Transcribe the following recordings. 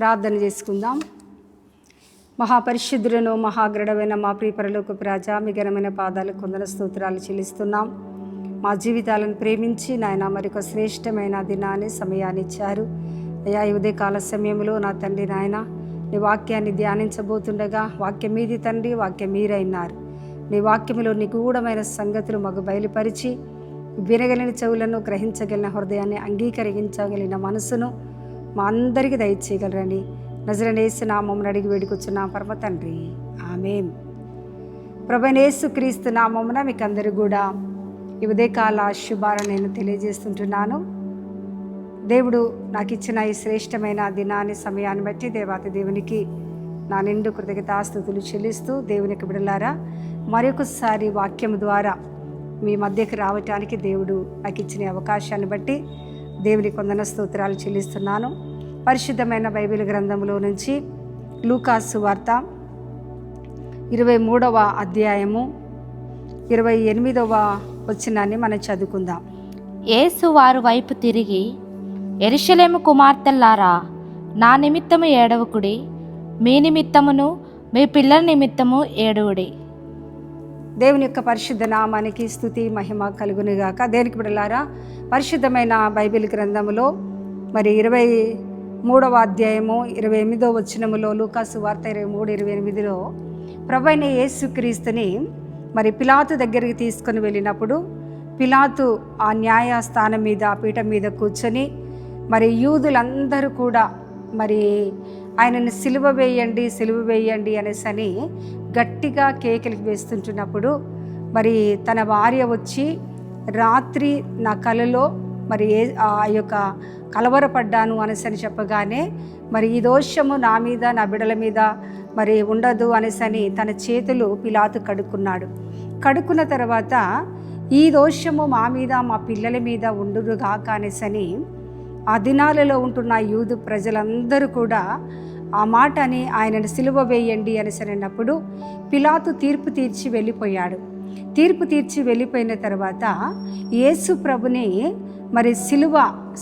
ప్రార్థన చేసుకుందాం. మహాపరిశుద్ధులను మహాగ్రడమైన మా ప్రియ పరలోకపు రాజా, మీ ఘనమైన పాదాలకు వందన స్తోత్రాలు చెల్లిస్తున్నాం. మా జీవితాలను ప్రేమించి నాయన మరొక శ్రేష్టమైన దినాన్ని సమయాన్ని ఇచ్చారు. అయ్యా, ఈ ఉదయకాల సమయంలో నా తండ్రి నాయన నీ వాక్యాన్ని ధ్యానించబోతుండగా వాక్యం మీది తండ్రి, వాక్యం మీరైనారు. నీ వాక్యములో నిగూఢమైన సంగతులు మాకు బయలుపరిచి వినగలిగిన చెవులను, గ్రహించగలిగిన హృదయాన్ని, అంగీకరించగలిగిన మనసును మా అందరికీ దయచేయగలరని నజరేయుడైన యేసు నామమున అడిగి వేడుకొచ్చున్నాం పరమ తండ్రి, ఆమేన్. ప్రభువైన యేసు క్రీస్తు నామమున మీకు అందరూ కూడా ఈ ఉదయకాల శుభాలను నేను తెలియజేస్తుంటున్నాను. దేవుడు నాకు ఇచ్చిన ఈ శ్రేష్టమైన దినాన్ని, సమయాన్ని బట్టి దేవాతి దేవునికి నా నిండు కృతజ్ఞతాస్తుతులు చెల్లిస్తూ, దేవునికి బిడ్డలారా మరొకసారి వాక్యం ద్వారా మీ మధ్యకి రావటానికి దేవుడు నాకు ఇచ్చిన అవకాశాన్ని బట్టి దేవునికి వందన స్తోత్రాలు చెల్లిస్తున్నాను. పరిశుద్ధమైన బైబిల్ గ్రంథంలో నుంచి లూకాసు వార్త 23వ అధ్యాయము 28వ వచనాన్ని మనం చదువుకుందాం. యేసు వారు వైపు తిరిగి, యెరూషలేము కుమార్తెల్లారా, నా నిమిత్తము ఏడవకుడి, మీ నిమిత్తమును మీ పిల్లల నిమిత్తము ఏడువుడి. దేవుని యొక్క పరిశుద్ధ నామానికి స్తుతి మహిమ కలుగునుగాక. దేనికి బిడ్డలారా, పరిశుద్ధమైన బైబిల్ గ్రంథములో మరి 23వ అధ్యాయము 28వ వచనములో లూకాసు వార్త 23:28లో ప్రభువైన యేసుక్రీస్తుని మరి పిలాతు దగ్గరికి తీసుకొని వెళ్ళినప్పుడు పిలాతు ఆ న్యాయస్థానం మీద, పీఠం మీద కూర్చొని మరి యూదులందరూ కూడా మరి ఆయనను సిలువ వేయండి అనేసని గట్టిగా కేకలు వేస్తుంటున్నప్పుడు మరి తన భార్య వచ్చి, రాత్రి నా కలలో మరి ఆ యొక్క కలవరపడ్డాను అనేసని చెప్పగానే మరి ఈ దోషము నా మీద, నా బిడ్డల మీద మరి ఉండదు అనేసని తన చేతులు పిలాతు కడుక్కున్నాడు. కడుక్కున్న తర్వాత ఈ దోషము మా మీద, మా పిల్లల మీద ఉండుగాక అనేసని ఆ దినాలలో ఉంటున్న యూదు ప్రజలందరూ కూడా ఆ మాటని ఆయనను సిలువ వేయండి అనేసి అన్నప్పుడు పిలాతు తీర్పు తీర్చి వెళ్ళిపోయాడు. తీర్పు తీర్చి వెళ్ళిపోయిన తర్వాత యేసు ప్రభుని మరి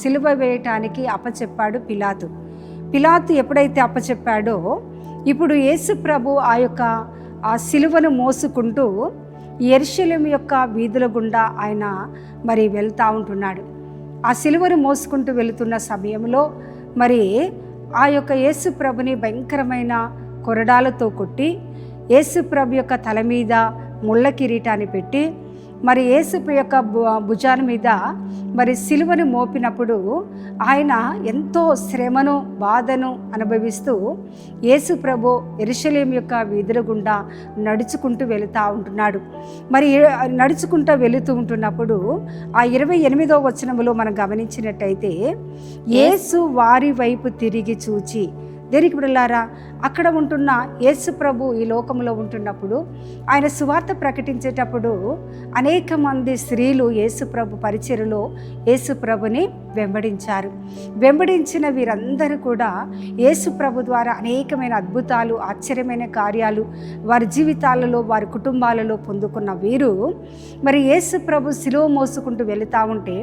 సిలువ వేయటానికి అప్పచెప్పాడు పిలాతు. పిలాతు ఎప్పుడైతే అప్పచెప్పాడో ఇప్పుడు యేసు ప్రభు ఆ సిలువను మోసుకుంటూ యెరూషలేము యొక్క వీధుల గుండా ఆయన మరి వెళ్తూ ఉంటున్నాడు. ఆ సిలువను మోసుకుంటూ వెళుతున్న సమయంలో మరి ఆ యొక్క యేసు ప్రభుని భయంకరమైన కొరడాలతో కొట్టి యేసు ప్రభు యొక్క తల మీద ముళ్ళ కిరీటాన్ని పెట్టి మరి యేసు యొక్క భుజాల మీద మరి సిలువను మోపినప్పుడు ఆయన ఎంతో శ్రమను, బాధను అనుభవిస్తూ యేసు ప్రభు యెరూషలేము యొక్క వీధుల గుండా నడుచుకుంటూ వెళుతూ ఉంటున్నాడు. మరి నడుచుకుంటూ వెళుతూ ఉంటున్నప్పుడు ఆ 28వ వచనములో మనం గమనించినట్టయితే, యేసు వారి వైపు తిరిగి చూచి, దేనికి బిడ్డలారా, అక్కడ ఉంటున్న యేసు ప్రభు ఈ లోకంలో ఉంటున్నప్పుడు ఆయన సువార్త ప్రకటించేటప్పుడు అనేక మంది స్త్రీలు యేసు ప్రభు పరిచర్యలో యేసు ప్రభుని వెంబడించారు. వెంబడించిన వీరందరూ కూడా యేసు ప్రభు ద్వారా అనేకమైన అద్భుతాలు, ఆశ్చర్యమైన కార్యాలు వారి జీవితాలలో, వారి కుటుంబాలలో పొందుకున్న వీరు మరి యేసు ప్రభు సిలువ మోసుకుంటూ వెళుతూ ఉంటే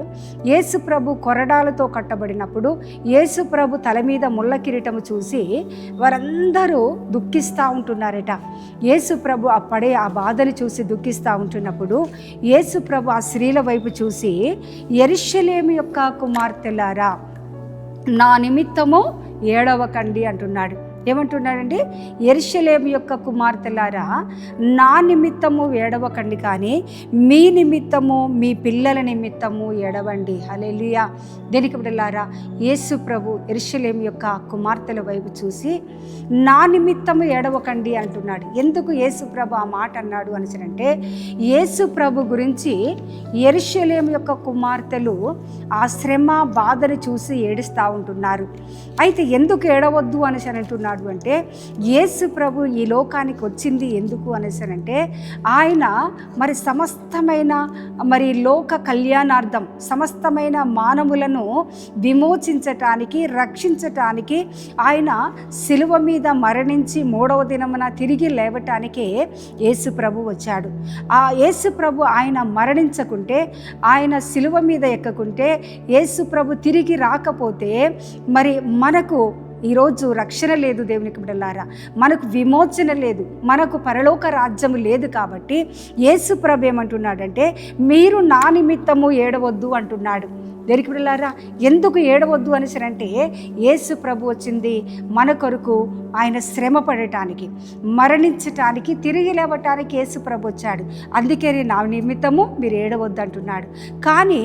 యేసు ప్రభు కొరడాలతో కట్టబడినప్పుడు యేసు ప్రభు తల మీద ముళ్ళ కిరీటము చూసి వారందరూ దుఃఖిస్తూ ఉంటున్నారట. యేసు ప్రభు ఆ బాధలు చూసి దుఃఖిస్తూ ఉంటున్నప్పుడు యేసు ప్రభు ఆ స్త్రీల వైపు చూసి, యెరూషలేము యొక్క కుమార్తెలారా, నా నిమిత్తము ఏడవకండి అంటున్నాడు. ఏమంటున్నాడండి? యెరూషలేము యొక్క కుమార్తెలారా, నా నిమిత్తము ఏడవకండి, కానీ మీ నిమిత్తము, మీ పిల్లల నిమిత్తము ఏడవండి. హల్లెలూయా. దేనికి బిడ్డలారా, యేసు ప్రభు యెరూషలేము యొక్క కుమార్తెల వైపు చూసి నా నిమిత్తము ఏడవకండి అంటున్నాడు. ఎందుకు యేసు ప్రభు ఆ మాట అన్నాడు అంటే, యేసు ప్రభు గురించి యెరూషలేము యొక్క కుమార్తెలు ఆ శ్రమ, బాధను చూసి ఏడుస్తూ ఉంటున్నారు. అయితే ఎందుకు ఏడవద్దు అనేసి అంటున్నాడు అంటే, యేసు ప్రభు ఈ లోకానికి వచ్చింది ఎందుకు అనేసానంటే, ఆయన మరి సమస్తమైన మరి లోక కళ్యాణార్థం, సమస్తమైన మానవులను విమోచించటానికి, రక్షించటానికి ఆయన సిలువ మీద మరణించి 3వ దినమున తిరిగి లేవటానికే యేసు ప్రభు వచ్చాడు. ఆ యేసు ప్రభు ఆయన మరణించకుంటే, ఆయన సిలువ మీద ఎక్కకుంటే, యేసు ప్రభు తిరిగి రాకపోతే మరి మనకు ఈరోజు రక్షణ లేదు దేవునికి బిడ్డలారా, మనకు విమోచన లేదు, మనకు పరలోక రాజ్యము లేదు. కాబట్టి యేసు ప్రభు ఏమంటున్నాడంటే మీరు నా నిమిత్తము ఏడవద్దు అంటున్నాడు. దేనికి బిడ్డలారా, ఎందుకు ఏడవద్దు అనేసరంటే యేసు ప్రభు వచ్చింది మన కొరకు, ఆయన శ్రమ పడటానికి, మరణించటానికి, తిరిగి లేవటానికి యేసు ప్రభు వచ్చాడు. అందుకే నా నిమిత్తము మీరు ఏడవద్దు అంటున్నాడు. కానీ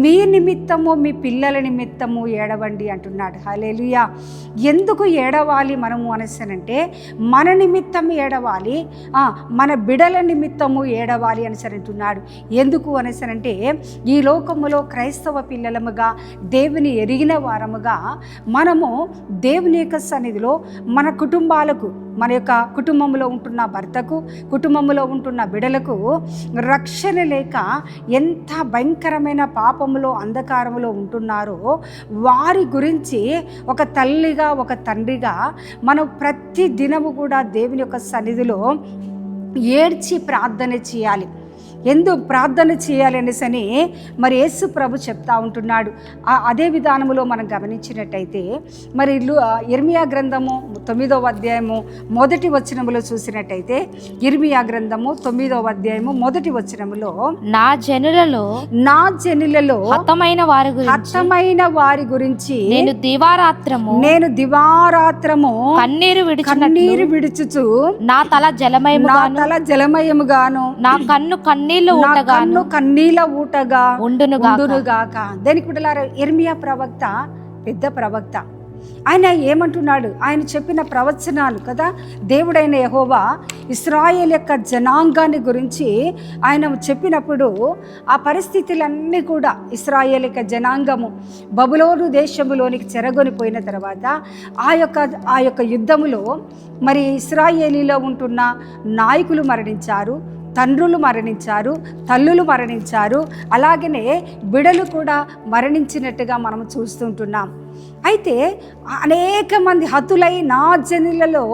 మీ నిమిత్తము, మీ పిల్లల నిమిత్తము ఏడవండి అంటున్నాడు. హల్లెలూయా. ఎందుకు ఏడవాలి మనము అనేసనంటే మన నిమిత్తం ఏడవాలి, మన బిడల నిమిత్తము ఏడవాలి అనేసి అంటున్నాడు. ఎందుకు అనేసనంటే ఈ లోకములో క్రైస్తవ పిల్లలముగా, దేవుని ఎరిగిన వారముగా మనము దేవుని యొక్క సన్నిధిలో మన కుటుంబాలకు, మన యొక్క కుటుంబంలో ఉంటున్న భర్తకు, కుటుంబంలో ఉంటున్న బిడలకు రక్షణ లేక ఎంత భయంకరమైన పాపములో, అంధకారములో ఉంటున్నారో వారి గురించి ఒక తల్లిగా, ఒక తండ్రిగా మనం ప్రతి దినము కూడా దేవుని యొక్క సన్నిధిలో ఏడ్చి ప్రార్థన చేయాలి. ఎందుకు ప్రార్థన చేయాలి అనేసని మరి యేసు ప్రభు చెప్తా ఉంటున్నాడు. అదే విధానములో మనం గమనించినట్టయితే మరి ఇర్మియా గ్రంథము 9వ అధ్యాయము 1వ వచనములో చూసినట్టయితే, ఇర్మియా గ్రంథము 9వ అధ్యాయము 1వ వచనములో నా జనులలో హతమైన వారి గురించి నేను దివారాత్రము కన్నీరు విడుచుచు నా తల జలమయముగాను నా కన్ను కన్నీల ఊటగా ఉండునుగాక. దేనికి బిడ్డలారా, ఇర్మియా ప్రవక్త పెద్ద ప్రవక్త. ఆయన ఏమంటున్నాడు, ఆయన చెప్పిన ప్రవచనాలు కదా, దేవుడైన యెహోవా ఇశ్రాయేల్ యొక్క జనాంగాన్ని గురించి ఆయన చెప్పినప్పుడు ఆ పరిస్థితులన్నీ కూడా ఇశ్రాయేల్ యొక్క జనాంగము బబులోను దేశములోనికి చెరగొనిపోయిన తర్వాత ఆ యొక్క యుద్ధములో మరి ఇశ్రాయేలీలో ఉంటున్న నాయకులు మరణించారు, తండ్రులు మరణించారు, తల్లులు మరణించారు, అలాగనే బిడలు కూడా మరణించినట్టుగా మనం చూస్తుంటున్నాం. అయితే అనేక మంది నా జనులలో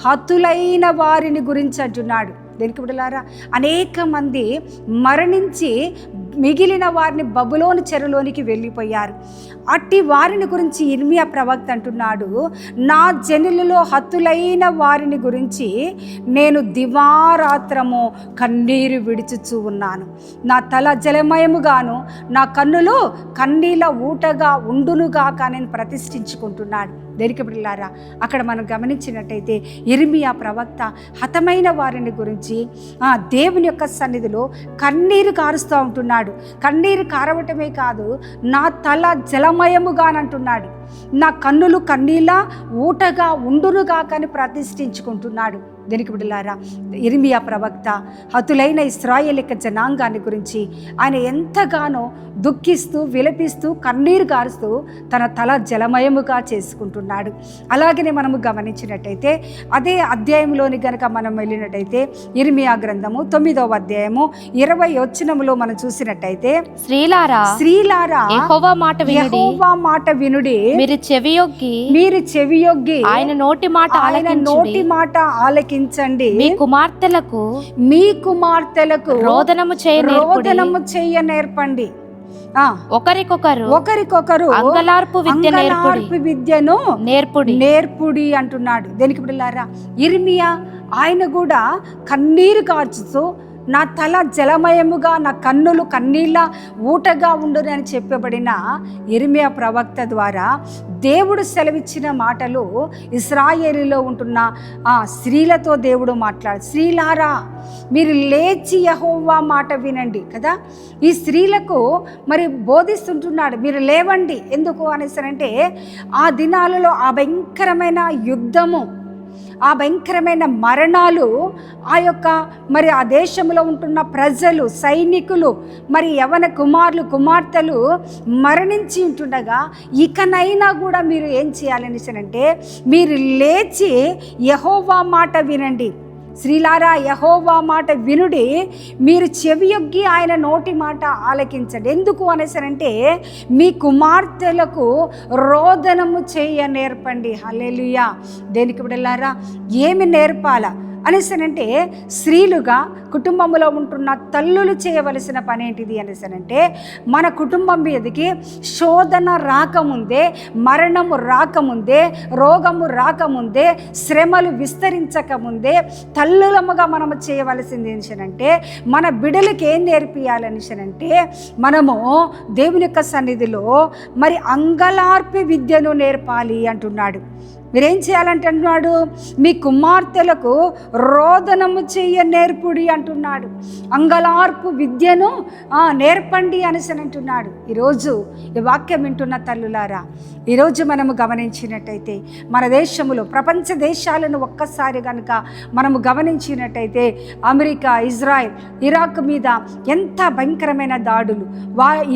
హతులైన వారిని గురించి అంటున్నాడు. దేనికి బిడ్డలారా, అనేక మంది మరణించి మిగిలిన వారిని బబులోను చెరలోనికి వెళ్ళిపోయారు. అట్టి వారిని గురించి ఇర్మియా ప్రవక్త అంటున్నాడు, నా జనులలో హతులైన వారిని గురించి నేను దివారాత్రము కన్నీరు విడుచుచూ ఉన్నాను. నా తల జలమయముగాను, నా కన్నులు కన్నీల ఊటగా ఉండునుగాక నేను ప్రతిష్ఠించుకుంటున్నాడు. దేనికి బిడ్డలారా, అక్కడ మనం గమనించినట్టయితే ఇర్మియా ప్రవక్త హతమైన వారిని గురించి దేవుని యొక్క సన్నిధిలో కన్నీరు కారుస్తూ ఉంటున్నాడు. కన్నీరు కారవటమే కాదు, నా తల జలమయముగానంటున్నాడు, నా కన్నులు కన్నీలా ఊటగా ఉండునుగా కానీ ప్రతిష్ఠించుకుంటున్నాడు. దేనికి బిడ్డలారా, ఇర్మియా ప్రవక్త హతులైన ఇశ్రాయేల్ యొక్క జనాంగాన్ని గురించి ఆయన ఎంతగానో దుఃఖిస్తూ, విలపిస్తూ, కన్నీరు కారుస్తూ తన తల జలమయముగా చేసుకుంటున్నాడు. అలాగనే మనము గమనించినట్టయితే అదే అధ్యాయంలోని గనక మనం వెళ్ళినట్టయితే ఇర్మియా గ్రంథము 9వ అధ్యాయము 20వ వచనములో మనం చూసినట్టయితే, స్త్రీలారా యెహోవా మాట వినుడి, మీరు చెవియొగ్గి ఆయన నోటి మాట ఆలకించండి, మీ కుమార్తెలకు రోదనము చేయ నేర్పండి, ఒకరికొకరు అంగలార్పు విద్యను నేర్పుడి అంటున్నాడు. దేనికి బిడ్డలారా, ఇర్మియా ఆయన కూడా కన్నీరు కార్చుతూ నా తల జలమయముగా, నా కన్నులు కన్నీళ్ళ ఊటగా ఉండును అని చెప్పబడిన ఇర్మియా ప్రవక్త ద్వారా దేవుడు సెలవిచ్చిన మాటలు ఇశ్రాయేలులో ఉంటున్న స్త్రీలతో దేవుడు మాట్లాడు. స్త్రీలారా, మీరు లేచి యెహోవా మాట వినండి కదా. ఈ స్త్రీలకు మరి బోధిస్తుంటున్నాడు, మీరు లేవండి. ఎందుకు అనేసరంటే ఆ దినాలలో ఆ భయంకరమైన యుద్ధము, ఆ భయంకరమైన మరణాలు, ఆ యొక్క మరి ఆ దేశంలో ఉంటున్న ప్రజలు, సైనికులు, మరి యవన కుమారులు కుమార్తెలు మరణించి ఉంటుండగా ఇకనైనా కూడా మీరు ఏం చేయాలనేసనంటే మీరు లేచి యెహోవా మాట వినండి. స్త్రీలారా, యెహోవా మాట వినుడి, మీరు చెవియొగ్గి ఆయన నోటి మాట ఆలకించండి. ఎందుకు అనేసరంటే మీ కుమార్తెలకు రోదనము చేయ నేర్పండి. హల్లెలూయా. దేనికి బిడ్డలారా, ఏమి నేర్పాలా అనేసనంటే స్త్రీలుగా కుటుంబంలో ఉంటున్న తల్లులు చేయవలసిన పని ఏంటిది అనేసనంటే, మన కుటుంబం మీదకి శోధన రాకముందే, మరణము రాకముందే, రోగము రాకముందే, శ్రమలు విస్తరించకముందే తల్లులముగా మనము చేయవలసింది ఏంటంటే, మన బిడ్డలకి ఏం నేర్పియాలనిసనంటే, మనము దేవుని యొక్క సన్నిధిలో మరి అంగలార్పి విద్యను నేర్పాలి అంటున్నాడు. మీరేం చేయాలంటే అంటున్నాడు, మీ కుమార్తెలకు రోదనము చెయ్య నేర్పుడి అంటున్నాడు. అంగలార్పు విద్యను నేర్పండి అనేసి అంటున్నాడు. ఈరోజు ఈ వాక్యం వింటున్న తల్లులారా, ఈరోజు మనము గమనించినట్టయితే మన దేశంలో, ప్రపంచ దేశాలను ఒక్కసారి కనుక మనము గమనించినట్టయితే, అమెరికా, ఇజ్రాయెల్, ఇరాక్ మీద ఎంత భయంకరమైన దాడులు.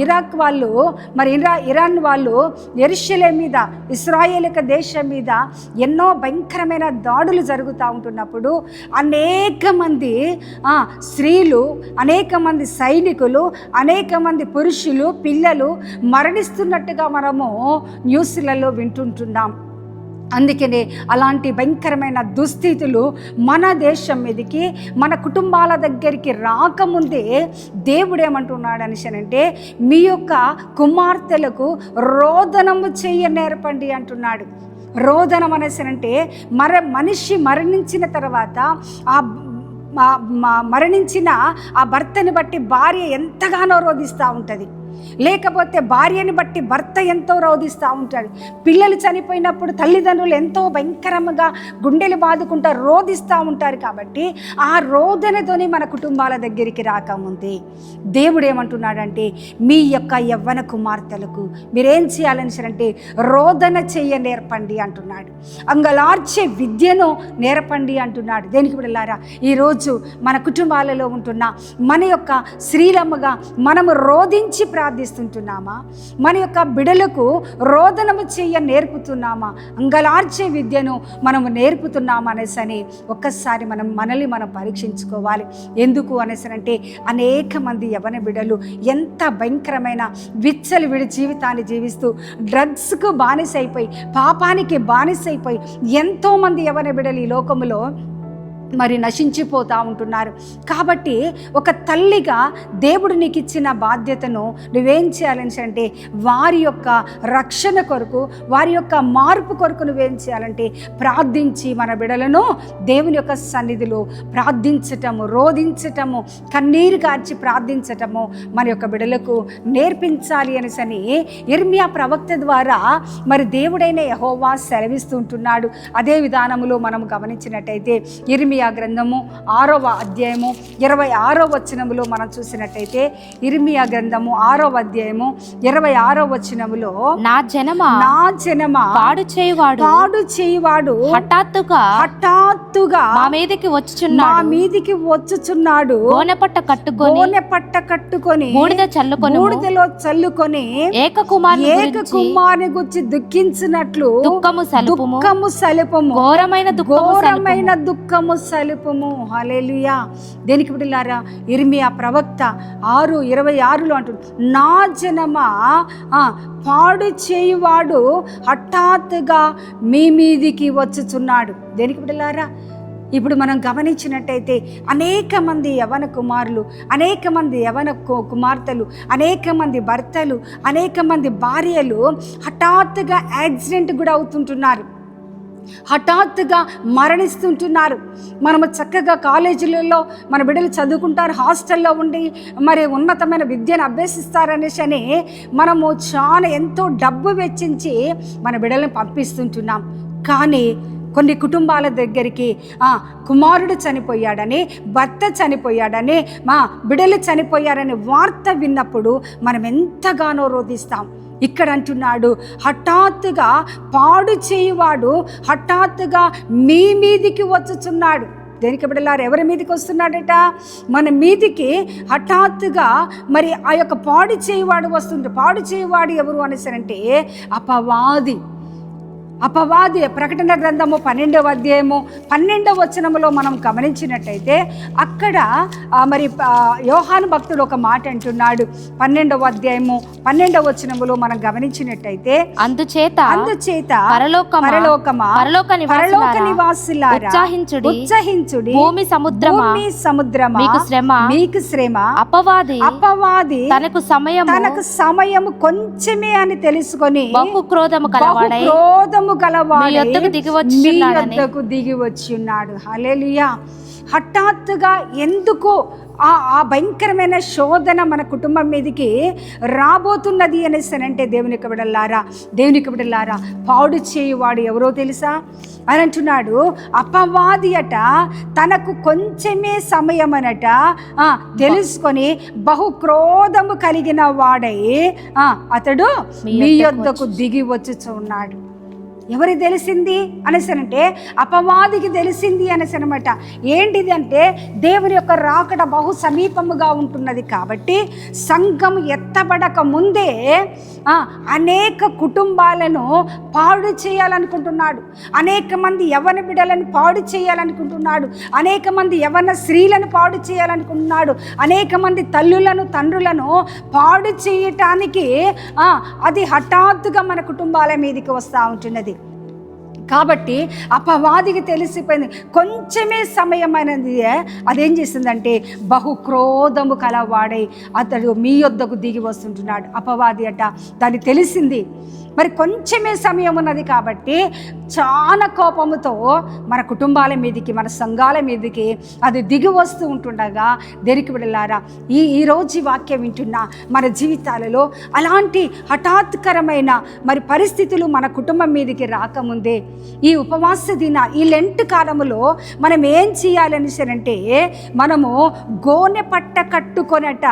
ఇరాక్ వాళ్ళు మరి ఇరాన్ వాళ్ళు యెరూషలేము మీద, ఇశ్రాయేల్ దేశం మీద ఎన్నో భయంకరమైన దాడులు జరుగుతూ ఉంటున్నప్పుడు అనేక మంది స్త్రీలు, అనేక మంది సైనికులు, అనేక మంది పురుషులు, పిల్లలు మరణిస్తున్నట్టుగా మనము న్యూస్లలో వింటుంటున్నాం. అందుకనే అలాంటి భయంకరమైన దుస్థితులు మన దేశం మీదకి, మన కుటుంబాల దగ్గరికి రాకముందే దేవుడు ఏమంటున్నాడు అనేసనంటే, మీ యొక్క కుమార్తెలకు రోదనము చెయ్య నేర్పండి అంటున్నాడు. రోదనం అనేసనంటే, మనిషి మరణించిన తర్వాత మరణించిన ఆ భర్తని బట్టి భార్య ఎంతగానో రోధిస్తూ ఉంటుంది. లేకపోతే భార్యని బట్టి భర్త ఎంతో రోధిస్తూ ఉంటాడు. పిల్లలు చనిపోయినప్పుడు తల్లిదండ్రులు ఎంతో భయంకరంగా గుండెలు బాదుకుంటూ రోధిస్తూ ఉంటారు. కాబట్టి ఆ రోదనతోని మన కుటుంబాల దగ్గరికి రాకముందే దేవుడు ఏమంటున్నాడంటే, మీ యొక్క యవ్వన కుమార్తెలకు మీరేం చేయాలని అంటే రోదన చెయ్య నేర్పండి అంటున్నాడు. అంగలార్చే విద్యను నేర్పండి అంటున్నాడు. దేనికి బిడ్డలారా, ఈరోజు మన కుటుంబాలలో ఉంటున్న మన యొక్క స్త్రీలమ్మగా మనము రోధించి ప్రార్థిస్తుంటున్నామా? మన యొక్క బిడలకు రోదనము చెయ్య నేర్పుతున్నామా? అంగలార్చే విద్యను మనము నేర్పుతున్నామా అనేసని ఒక్కసారి మనల్ని మనం పరీక్షించుకోవాలి. ఎందుకు అనేసనంటే, అనేక మంది యవ్వన బిడ్డలు ఎంత భయంకరమైన విచ్చలవిడి జీవితాన్ని జీవిస్తూ డ్రగ్స్కు బానిసైపోయి, పాపానికి బానిసైపోయి ఎంతోమంది యవ్వన బిడ్డలు ఈ లోకములో మరి నశించిపోతూ ఉంటున్నారు. కాబట్టి ఒక తల్లిగా దేవుడు నీకు ఇచ్చిన బాధ్యతను నువ్వేం చేయాలని అంటే, వారి యొక్క రక్షణ కొరకు, వారి యొక్క మార్పు కొరకు నువ్వేం చేయాలంటే ప్రార్థించి మన బిడ్డలను దేవుని యొక్క సన్నిధిలో ప్రార్థించటము, రోధించటము, కన్నీరు కార్చి ప్రార్థించటము మన యొక్క బిడ్డలకు నేర్పించాలి అనేసని యిర్మీయా ప్రవక్త ద్వారా మరి దేవుడైన యెహోవా సెలవిస్తుంటున్నాడు. అదే విధానములో మనం గమనించినట్టయితే యిర్మీయా గ్రంథము 6వ అధ్యాయము 26వ వచనములో మనం చూసినట్టయితే, యిర్మీయా గ్రంథము 6వ అధ్యాయము 26వ వచనములో, నా జనమా పాడు చేయువాడు హఠాత్తుగా మా మీదికి వచ్చుచున్నాడు. గోనెపట్ట కట్టుకొని బూడిదలో చల్లుకొని ఏక కుమారుని గురించి దుఃఖించినట్లు దుఃఖము సలుపము, ఘోరమైన దుఃఖము సలుపము. హల్లెలూయా. దేనికి బిడ్డలారా, యిర్మీయా ప్రవక్త 6:26లో అంటుంది, నా జనమా పాడు చేయువాడు హఠాత్తుగా మీ మీదికి వచ్చుచున్నాడు. దేనికి బిడ్డలారా, ఇప్పుడు మనం గమనించినట్టయితే అనేక మంది యవ్వన కుమారులు, అనేక మంది యవ్వన కుమార్తెలు, అనేక మంది భర్తలు, అనేక మంది భార్యలు హఠాత్తుగా యాక్సిడెంట్ కూడా అవుతుంటున్నారు, హఠాత్తుగా మరణిస్తుంటున్నారు. మనము చక్కగా కాలేజీలలో మన బిడ్డలు చదువుకుంటారు, హాస్టల్లో ఉండి మరి ఉన్నతమైన విద్యను అభ్యసిస్తారనేసి మనము చాలా ఎంతో డబ్బు వెచ్చించి మన బిడ్డలను పంపిస్తుంటున్నాం. కానీ కొన్ని కుటుంబాల దగ్గరికి కుమారుడు చనిపోయాడని, భర్త చనిపోయాడని, మా బిడ్డలు చనిపోయారని వార్త విన్నప్పుడు మనం ఎంతగానో రోధిస్తాం. ఇక్కడ అంటున్నాడు, హఠాత్తుగా పాడు చేయువాడు హఠాత్తుగా మీ మీదికి వచ్చుచున్నాడు. దేనికి బిడ్డలారు, ఎవరి మీదికి వస్తున్నాడట? మన మీదికి హఠాత్తుగా మరి ఆ యొక్క పాడు చేయువాడు వస్తుంటే, పాడు చేయువాడు ఎవరు అనేసరంటే అపవాది. అపవాది ప్రకటన గ్రంథము 12వ అధ్యాయము 12వ వచనములో మనం గమనించినట్టయితే అక్కడ మరి యోహాను భక్తుడు ఒక మాట అంటున్నాడు. 12వ అధ్యాయము 12వ వచనములో మనం గమనించినట్టయితే అందుచేత పరలోక నివాసులారా ఉత్సహించుడి, భూమి సముద్రమా మీకు శ్రమ, అపవాది తనకు సమయము కొంచెమే అని తెలుసుకొని బహు క్రోధము గలవాడై మీ యొద్దకు దిగి వచ్చి ఉన్నాడు. హల్లెలూయా. హఠాత్తుగా ఎందుకు ఆ భయంకరమైన శోధన మన కుటుంబం మీదకి రాబోతున్నది అనేసనంటే దేవునికి బిడ్డలారా పాడు చేయువాడు ఎవరో తెలుసా అని అంటున్నాడు. అపవాది అట తనకు కొంచెమే సమయం అనట తెలుసుకొని బహు క్రోధము కలిగిన వాడై అతడు మీ యొద్దకు దిగి వచ్చుచున్నాడు. ఎవరికి తెలిసింది అనేసనంటే అపవాదికి తెలిసింది అనేసి అనమాట. ఏంటిది అంటే దేవుని యొక్క రాకడ బహు సమీపముగా ఉంటున్నది కాబట్టి సంఘం ఎత్తబడక ముందే అనేక కుటుంబాలను పాడు చేయాలనుకుంటున్నాడు. అనేక మంది యవ్వన బిడ్డలను పాడు చేయాలనుకుంటున్నాడు. అనేక మంది యవ్వన స్త్రీలను పాడు చేయాలనుకుంటున్నాడు. అనేక మంది తల్లులను తండ్రులను పాడు చేయటానికి అది హఠాత్తుగా మన కుటుంబాల మీదకి వస్తూ ఉంటున్నది. కాబట్టి అపవాదికి తెలిసిపోయింది కొంచెమే సమయమైనది. అదేం చేసిందంటే బహు క్రోధము కలవాడై అతడు మీ యొద్దకు దిగి వస్తుంటున్నాడు. అపవాది అట దాన్ని తెలిసింది, మరి కొంచెమే సమయం ఉన్నది కాబట్టి చాలా కోపముతో మన కుటుంబాల మీదకి మన సంఘాల మీదకి అది దిగి వస్తూ ఉంటుండగా దేనికి బిడ్డలారా ఈరోజు వాక్యం వింటున్న మన జీవితాలలో అలాంటి హఠాత్కరమైన మరి పరిస్థితులు మన కుటుంబం మీదకి రాకముందే ఈ ఉపవాస దిన ఈ లెంట్ కాలములో మనం ఏం చేయాలనిసరంటే మనము గోనె పట్ట కట్టుకొనట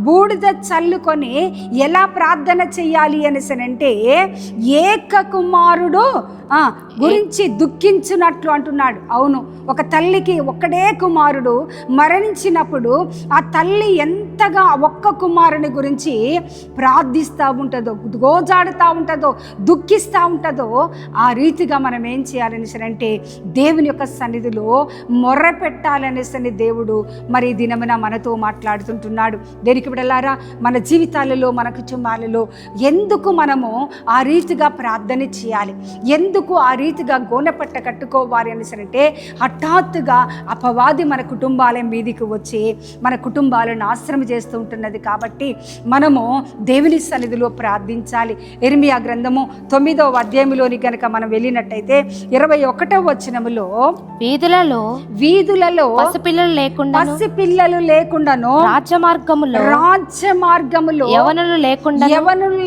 బూడిద చల్లుకొని ఎలా ప్రార్థన చేయాలి అనేసనంటే ఏక కుమారుడు గురించి దుఃఖించున్నట్లు అంటున్నాడు. అవును, ఒక తల్లికి ఒక్కడే కుమారుడు మరణించినప్పుడు ఆ తల్లి ఎంతగా ఒక్క కుమారుని గురించి ప్రార్థిస్తూ ఉంటుందో, గోజాడుతూ ఉంటుందో, దుఃఖిస్తూ ఉంటుందో ఆ రీతిగా మనం ఏం చేయాలనేసి అంటే దేవుని యొక్క సన్నిధిలో మొర్ర పెట్టాలనేసి దేవుడు మరి ఈ దినమున మనతో మాట్లాడుతుంటున్నాడు. దేనికి బిడ్డలారా మన జీవితాలలో మన కుటుంబాలలో ఎందుకు మనము ఆ రీతిగా ప్రార్థన చేయాలి, ఎందుకు ఆ రీతిగా గోనెపట్ట కట్టుకోవాలి అనేసరంటే హఠాత్తుగా అపవాది మన కుటుంబాల మీదికి వచ్చి మన కుటుంబాలను నాశనం చేస్తూ ఉంటున్నది. కాబట్టి మనము దేవుని సన్నిధిలో ప్రార్థించాలి. ఇర్మియా గ్రంథము 9వ అధ్యాయంలోని కనుక మనం వెళ్ళినట్టయితే 21వ వచనములో వీధులలో పసిపిల్లలు లేకుండాను రాజ్యమార్గములో యవనులు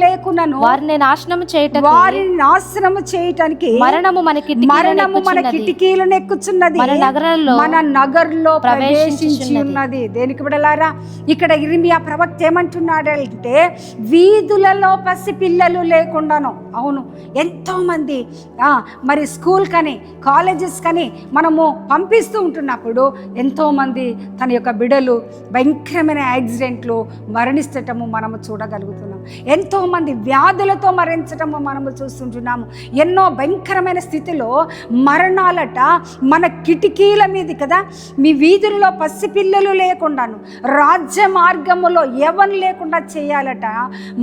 లేకుండాను వారిని నాశనము చేయటానికి మరణము మన కిటికీలను ఎక్కుచున్నది, మన నగరులో ప్రవేశించి ఉన్నది. దేనికి బిడ్డలారా ఇక్కడ ఇర్మియా ప్రవక్త ఏమంటున్నాడంటే వీధులలో పసిపిల్లలు లేకుండాను. అవును, ఎంతో మంది మరి స్కూల్ కని కాలేజెస్ కని మనము పంపిస్తూ ఉంటున్నప్పుడు ఎంతోమంది తన యొక్క బిడ్డలు భయంకరమైన యాక్సిడెంట్లు మరణించటము మనము చూడగలుగుతున్నాం. ఎంతోమంది వ్యాధులతో మరణించటము మనము చూస్తుంటున్నాము. ఎన్నో భయంకరమైన స్థితిలో మరణాలట మన కిటికీల మీద కదా. మీ వీధుల్లో పసిపిల్లలు లేకుండాను రాజ్య మార్గములో ఎవరు లేకుండా చేయాలట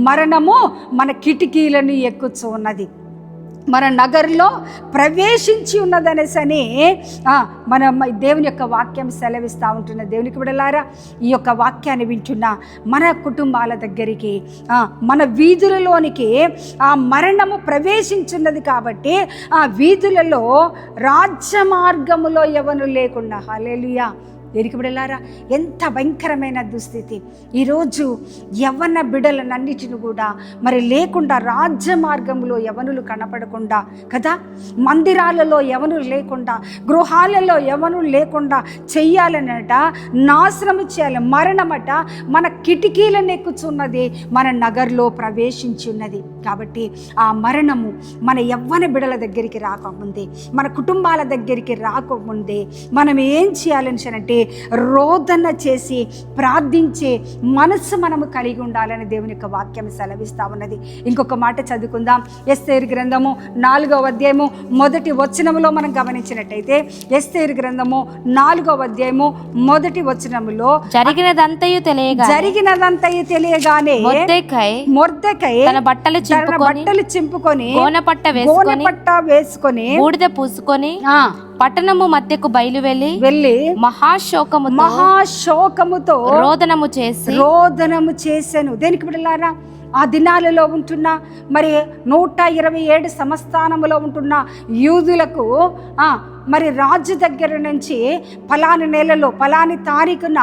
మరణము మన కిటికీలను ఎక్కుచూ ఉన్నది, మన నగర్లో ప్రవేశించి ఉన్నదనేసని మన దేవుని యొక్క వాక్యం సెలవిస్తూ ఉంటున్న దేవునికి బిడ్డలారా ఈ యొక్క వాక్యాన్ని వింటున్న మన కుటుంబాల దగ్గరికి మన వీధులలోనికి ఆ మరణము ప్రవేశించున్నది. కాబట్టి ఆ వీధులలో రాజ్య మార్గములో ఎవరు లేకుండా హల్లెలూయా. దేనికి బిడ్డలారా ఎంత భయంకరమైన దుస్థితి. ఈరోజు యవ్వన బిడ్డలనన్నిటిని కూడా మరి లేకుండా రాజ్య మార్గంలో యవనులు కనపడకుండా కదా, మందిరాలలో యవనులు లేకుండా, గృహాలలో యవనులు లేకుండా చెయ్యాలనట, నాశనము చేయాలి. మరణమట మన కిటికీలను ఎక్కుచున్నది, మన నగర్లో ప్రవేశించి ఉన్నది. కాబట్టి ఆ మరణము మన యవ్వన బిడ్డల దగ్గరికి రాకముందే, మన కుటుంబాల దగ్గరికి రాకముందే మనం ఏం చేయాలని అంటే రోదన చేసి ప్రార్థించే మనస్సు మనము కలిగి ఉండాలని దేవుని యొక్క వాక్యం సెలవిస్తా ఉన్నది. ఇంకొక మాట చదువుకుందాం. ఎస్తేరు గ్రంథము 4వ అధ్యాయము 1వ వచనములో మనం గమనించినట్టయితే, ఎస్తేరు గ్రంథము 4వ అధ్యాయము 1వ వచనములో జరిగినదంతయు తెలియగానే మొర్దెకై తన బట్టలు చింపుకొని గోనెపట్ట వేసుకొని బూడిద పూసుకొని పట్టణము మధ్యకు బయలువెళ్ళి మహాశోకముతో రోదనము చేసెను. దేనికి బిడ్డలారా, ఆ దినాలలో ఉంటున్న మరి 127 సంస్థానములో ఉంటున్న యూదులకు మరి రాజు దగ్గర నుంచి ఫలాని నెలలో ఫలాని తారీఖున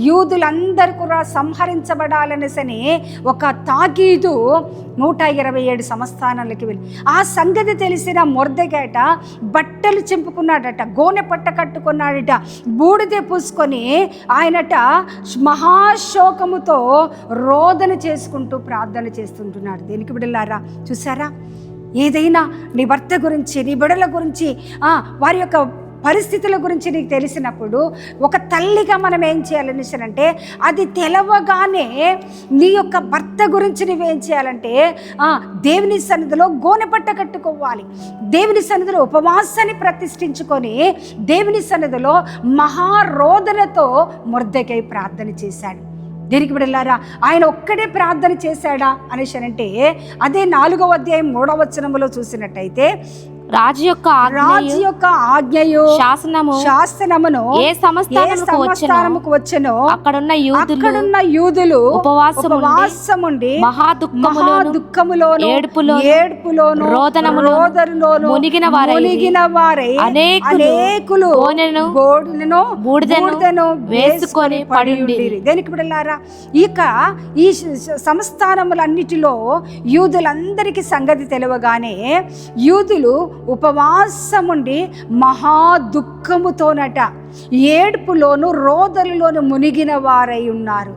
యూదులందరూ కూడా సంహరించబడాలనేసని ఒక తాకీదు 127 సంస్థానాలకి వెళ్ళి ఆ సంగతి తెలిసిన మొర్దెకై బట్టలు చింపుకున్నాడట, గోనె పట్ట కట్టుకున్నాడట, బూడిద పూసుకొని ఆయనట మహాశోకముతో రోదన చేసుకుంటూ ప్రార్థన చేస్తుంటున్నాడు. దేనికి బిడ్డలారా, చూసారా? ఏదైనా నీ భర్త గురించి, నీ బిడ్డల గురించి, వారి యొక్క పరిస్థితుల గురించి నీకు తెలిసినప్పుడు ఒక తల్లిగా మనం ఏం చేయాలనిసానంటే, అది తెలవగానే నీ యొక్క భర్త గురించి నువ్వేం చేయాలంటే దేవుని సన్నిధిలో గోనెపట్ట కట్టుకోవాలి. దేవుని సన్నిధిలో ఉపవాసాన్ని ప్రతిష్ఠించుకొని దేవుని సన్నిధిలో మహారోదనతో మొర్దెకై ప్రార్థన చేశాడు. దేనికి బిడ్డలారా, ఆయన ఒక్కడే ప్రార్థన చేశాడా అనేసి అంటే, అదే 4వ అధ్యాయం 3వ వచనములో చూసినట్టయితే, రాజు యొక్క ఆజ్ఞయు శాసనమును ఏ సంస్థానముకు వచ్చెనో అక్కడున్న యూదులు ఉపవాసముండి మహాదుఃఖములోను ఏడ్పులోను రోదనములోను మునిగిన వారై అనేకులు గోనెను బూడిదను వేసుకొని పడియుండిరి. దేనికి బిడ్డలారా, ఇక ఈ సంస్థానములన్నిటిలో యూదులందరికీ సంగతి తెలియగానే యూదులు ఉపవాసముండి మహా దుఃఖముతోనట ఏడ్పులోను రోదనలోను మునిగిన వారై ఉన్నారు.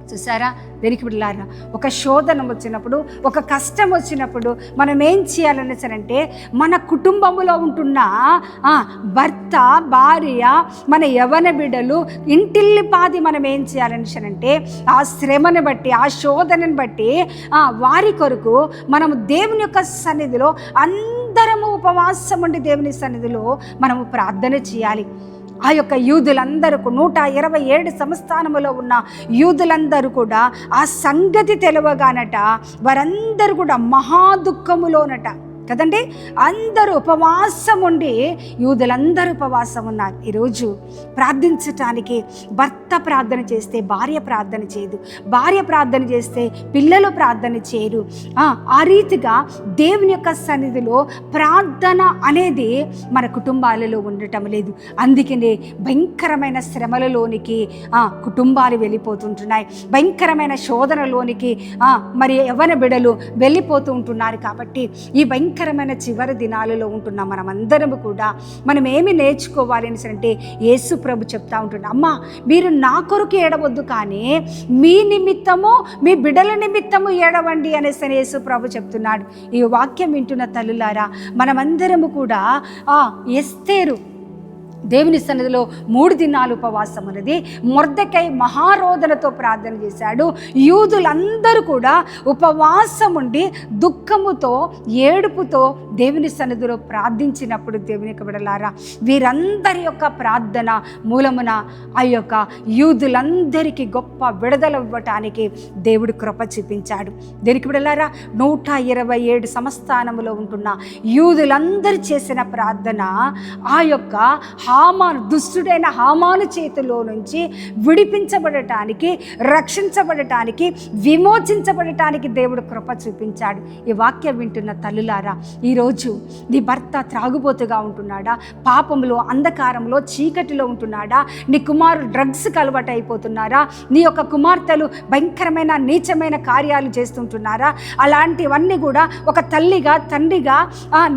చూసారా? దేనికి బిడ్డలారా, ఒక శోధన వచ్చినప్పుడు, ఒక కష్టం వచ్చినప్పుడు మనం ఏం చేయాలనేసరంటే, మన కుటుంబంలో ఉంటున్న భర్త, భార్య, మన యవ్వన బిడ్డలు, ఇంటిల్లిపాది మనం ఏం చేయాలనేసరంటే, ఆ శ్రమను బట్టి, ఆ శోధనను బట్టి వారి కొరకు మనము దేవుని యొక్క సన్నిధిలో అందరము ఉపవాసం ఉండి దేవుని సన్నిధిలో మనము ప్రార్థన చేయాలి. ఆ యొక్క యూదులందరూ 127 సంస్థానములో ఉన్న యూదులందరూ కూడా ఆ సంగతి తెలవగానట వారందరూ కూడా మహాదుఃఖములోనట కదండి, అందరూ ఉపవాసం ఉండి యూదులందరూ ఉపవాసం ఉన్నారు. ఈరోజు ప్రార్థించటానికి భర్త ప్రార్థన చేస్తే భార్య ప్రార్థన చేయదు, భార్య ప్రార్థన చేస్తే పిల్లలు ప్రార్థన చేయరు. ఆ రీతిగా దేవుని యొక్క సన్నిధిలో ప్రార్థన అనేది మన కుటుంబాలలో ఉండటం లేదు. అందుకనే భయంకరమైన శ్రమలలోనికి కుటుంబాలు వెళ్ళిపోతుంటున్నాయి, భయంకరమైన శోధనలోనికి మరి యవ్వన బిడ్డలు వెళ్ళిపోతూ ఉంటున్నారు. కాబట్టి ఈ భయంకరమైన చివరి దినాలలో ఉంటున్నాం మనమందరము కూడా మనం ఏమి నేర్చుకోవాలి అని అంటే, యేసు ప్రభు చెప్తా ఉంటున్నా, అమ్మ మీరు నా కొరకు ఏడవద్దు, కానీ మీ నిమిత్తము మీ బిడ్డల నిమిత్తము ఏడవండి అనేసి యేసు ప్రభు చెప్తున్నాడు. ఈ వాక్యం వింటున్న తల్లులారా, మనమందరము కూడా ఎస్తేరు దేవుని సన్నిధిలో 3 దినాలు ఉపవాసం ఉన్నది. మొర్దెకై మహారోదనతో ప్రార్థన చేశాడు. యూదులందరూ కూడా ఉపవాసం ఉండి దుఃఖముతో ఏడుపుతో దేవుని సన్నిధిలో ప్రార్థించినప్పుడు, దేవుని యొక్క బిడ్డలారా, వీరందరి యొక్క ప్రార్థన మూలమున ఆ యొక్క యూదులందరికీ గొప్ప విడుదల ఇవ్వటానికి దేవుడు కృప చూపించాడు. దేనికి బిడ్డలారా, 127 సంస్థానములో ఉంటున్న యూదులందరూ చేసిన ప్రార్థన ఆ యొక్క దుష్టుడైన హామాను చేతిలో నుంచి విడిపించబడటానికి, రక్షించబడటానికి, విమోచించబడటానికి దేవుడు కృప చూపించాడు. ఈ వాక్యం వింటున్న తల్లులారా, ఈరోజు నీ భర్త త్రాగుబోతుగా ఉంటున్నాడా, పాపంలో, అంధకారంలో, చీకటిలో ఉంటున్నాడా, నీ కుమారుడు డ్రగ్స్కి అలవాటు అయిపోతున్నారా, నీ యొక్క కుమార్తెలు భయంకరమైన నీచమైన కార్యాలు చేస్తుంటున్నారా, అలాంటివన్నీ కూడా ఒక తల్లిగా, తండ్రిగా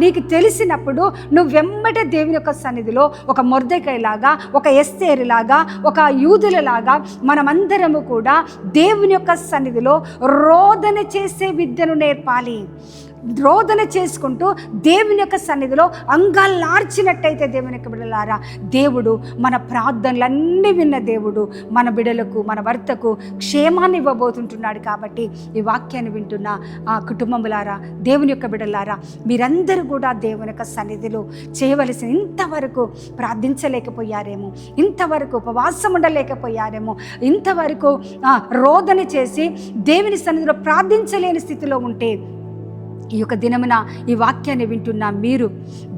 నీకు తెలిసినప్పుడు నువ్వు వెంబడే దేవుని యొక్క సన్నిధిలో ఒక మొర్దెకైలాగా, ఒక ఎస్తేరులాగా, ఒక యూదులలాగా మనమందరము కూడా దేవుని యొక్క సన్నిధిలో రోదన చేసే విద్యను నేర్పాలి. రోదన చేసుకుంటూ దేవుని యొక్క సన్నిధిలో అంగాలార్చినట్టయితే దేవుని యొక్క బిడ్డలారా, దేవుడు మన ప్రార్థనలన్నీ విన్న దేవుడు మన బిడ్డలకు, మన భర్తకు క్షేమాన్ని ఇవ్వబోతుంటున్నాడు. కాబట్టి ఈ వాక్యాన్ని వింటున్న ఆ కుటుంబములారా, దేవుని యొక్క బిడ్డలారా, మీరందరూ కూడా దేవుని యొక్క సన్నిధిలో చేయవలసిన ఇంతవరకు ప్రార్థించలేకపోయారేమో, ఇంతవరకు ఉపవాసం ఉండలేకపోయారేమో, ఇంతవరకు రోదన చేసి దేవుని సన్నిధిలో ప్రార్థించలేని స్థితిలో ఉంటే ఈ యొక్క దినమున ఈ వాక్యాన్ని వింటున్న మీరు,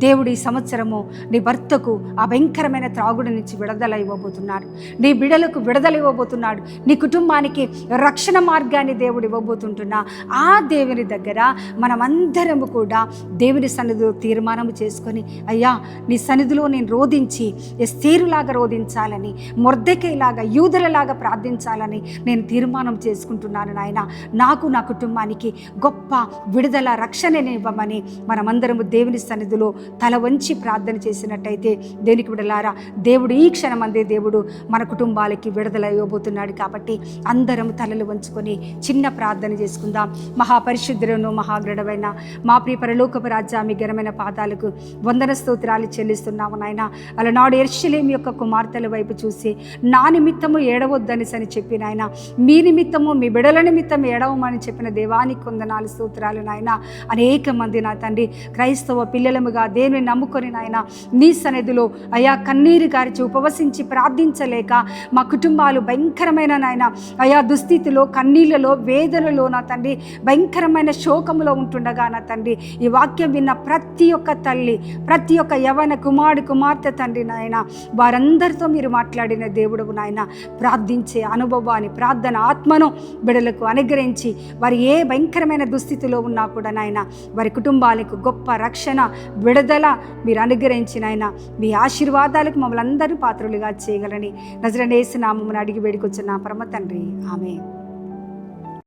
దేవుడు ఈ సంవత్సరము నీ భర్తకు ఆ భయంకరమైన త్రాగుడు నుంచి విడుదల ఇవ్వబోతున్నాడు, నీ బిడలకు విడుదల ఇవ్వబోతున్నాడు, నీ కుటుంబానికి రక్షణ మార్గాన్ని దేవుడు ఇవ్వబోతుంటున్నా ఆ దేవుని దగ్గర మనమందరము కూడా దేవుని సన్నిధిలో తీర్మానం చేసుకొని, అయ్యా నీ సన్నిధిలో నేను రోధించి ఎస్తేరులాగా రోధించాలని, మొర్దెకైలాగా, యూదులలాగా ప్రార్థించాలని నేను తీర్మానం చేసుకుంటున్నాను నాయన. నాకు, నా కుటుంబానికి గొప్ప విడుదల, రక్షణని ఇవ్వమని మనమందరము దేవుని సన్నిధిలో తల వంచి ప్రార్థన చేసినట్టయితే దేవునికి విడలారా, దేవుడు ఈ క్షణమందే దేవుడు మన కుటుంబాలకి విడుదల ఇవ్వబోతున్నాడు. కాబట్టి అందరము తలలు వంచుకొని చిన్న ప్రార్థన చేసుకుందాం. మహాపరిశుద్ధులను మహాగ్రడవైన మా ప్రియ పరలోకపు రాజ్యా, మీ ఘనమైన పాదాలకు వందన స్తోత్రాలు చెల్లిస్తున్నాము నాయన. అలనాడు యెరూషలేము యొక్క కుమార్తెల వైపు చూసి నా నిమిత్తము ఏడవద్దని చెప్పి నాయన, మీ నిమిత్తము, మీ బిడల నిమిత్తం ఏడవమని చెప్పిన దేవానికి వందనాలు, స్తోత్రాలు నాయన. అనేక మంది నా తండ్రి క్రైస్తవ పిల్లలముగా దేవుని నమ్ముకొని నాయన నీ సన్నిధిలో అయా కన్నీరు గారిచి ఉపవసించి ప్రార్థించలేక మా కుటుంబాలు భయంకరమైన నాయన అయా దుస్థితిలో, కన్నీళ్లలో, వేదనలో నా తండ్రి భయంకరమైన శోకములో ఉంటుండగా నా తండ్రి ఈ వాక్యం విన్న ప్రతి ఒక్క తల్లి, ప్రతి ఒక్క యవన కుమారుడు, కుమార్తె తండ్రి నాయన, వారందరితో మీరు మాట్లాడిన దేవుడు నాయన, ప్రార్థించే అనుభవాన్ని, ప్రార్థన ఆత్మను బిడలకు అనుగ్రహించి వారు ఏ భయంకరమైన దుస్థితిలో ఉన్నా కూడా నాయన వారి కుటుంబాలకు గొప్ప రక్షణ, విడుదల మీరు అనుగ్రహించిన ఆయన మీ ఆశీర్వాదాలకు మమ్మల్ని అందరూ పాత్రలుగా చేయగలని నజరేయుని యేసు నామమున అడిగి వేడుకొచ్చిన పరమ తండ్రి, ఆమేన్.